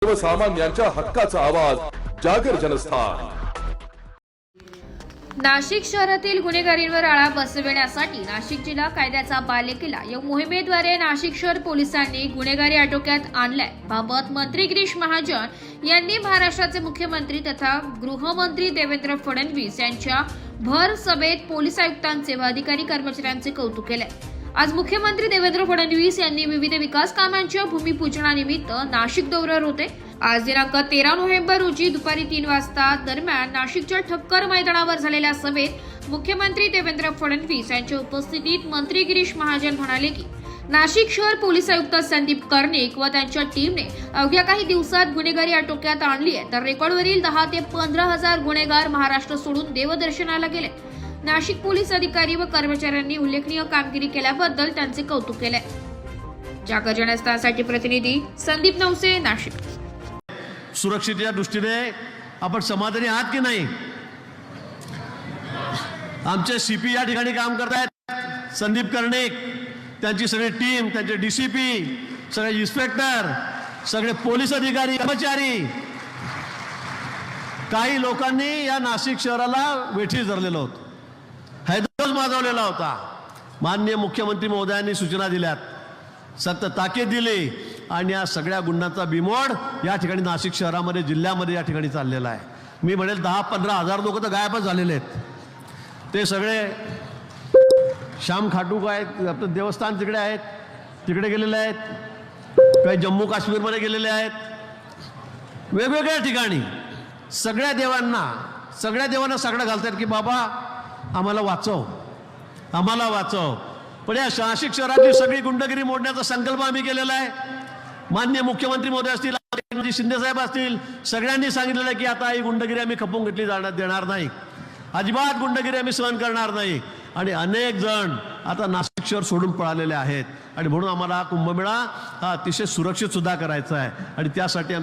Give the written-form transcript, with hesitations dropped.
सर्वसामान्यांच्या हक्काचा आवाज जागर जनस्थान। नाशिक शहरातील गुन्हेगारीवर आळा बसविण्यासाठी नाशिक जिल्हा कायद्याचा बालेकिल्ला या मोहिमेद्वारे नाशिक शहर पोलिसांनी गुन्हेगारी आटोक्यात आणल्याबाबत मंत्री गिरीश महाजन यांनी महाराष्ट्राचे मुख्यमंत्री तथा गृहमंत्री देवेंद्र फडणवीस यांच्या भर सभेत पोलीस आयुक्तांचे व अधिकारी कर्मचाऱ्यांचे कौतुक केले। आज मुख्यमंत्री देवेंद्र फडणवीस यांनी विविध विकास कामांच्या भूमिपूजनानिमित्त नाशिक दौऱ्यावर होते। आज दिनांक 13 नोव्हेंबर रोजी दुपारी 3 वाजता दरम्यान नाशिकच्या ठक्कर मैदानावर झालेल्या सभेत मुख्यमंत्री देवेंद्र फडणवीस यांच्या उपस्थितीत मंत्री गिरीश महाजन म्हणाले की नाशिक शहर पोलीस आयुक्त संदीप कर्णिक व त्यांच्या टीमने अवघ्या काही दिवसात गुन्हेगारी आटोक्यात आणली आहे, तर रेकॉर्डवरील 10 ते 15,000 गुन्हेगार महाराष्ट्र सोडून देवदर्शनाला गेले। नाशिक पोलीस अधिकारी व कर्मचाऱ्यांनी उल्लेखनीय कामगिरी केल्याबद्दल त्यांचे कौतुक केले। जागर जनस्थानसाठी प्रतिनिधी संदीप नवसे, नाशिक। सुरक्षेच्या दृष्टीने आपण समाधानी आहात की नाही? आमचे सीपी या ठिकाणी काम करतायत, संदीप कर्णिक, त्यांची सगळी टीम, त्यांचे डीसीपी, सगळे इन्स्पेक्टर, सगळे पोलीस अधिकारी, कर्मचारी। काही लोकांनी या नाशिक शहराला वेठी धरलेलं होतं, हैदराबाद माजवलेला होता। माननीय मुख्यमंत्री महोदयांनी सूचना दिल्यात, सक्त ताकीद दिली आणि या सगळ्या गुन्ह्यांचा बिमोड या ठिकाणी नाशिक शहरामध्ये, जिल्ह्यामध्ये या ठिकाणी चाललेला आहे। मी म्हणेल 10-15 हजार लोक तर गायबच झालेले आहेत। ते सगळे श्याम खाटूक आहेत, आपलं देवस्थान तिकडे आहेत, तिकडे गेलेले आहेत, काही जम्मू काश्मीरमध्ये गेलेले आहेत, वेगवेगळ्या ठिकाणी सगळ्या देवांना सगळं घालतात की बाबा आम्हाला वाचव, आम्हाला वाचव। पण या नाशिक शहराची सगळी गुंडगिरी मोडण्याचा संकल्प आम्ही केलेला आहे। माननीय मुख्यमंत्री महोदय असतील, शिंदे साहेब असतील, सगळ्यांनी सांगितलेलं आहे की आता ही गुंडगिरी आम्ही खपवून घेतली देणार नाही, अजिबात गुंडगिरी आम्ही सहन करणार नाही। आणि अनेक जण आता नाशिक शहर सोडून पळालेले आहेत आणि म्हणून आम्हाला कुंभमेळा हा अतिशय सुरक्षित सुद्धा करायचा आहे आणि त्यासाठी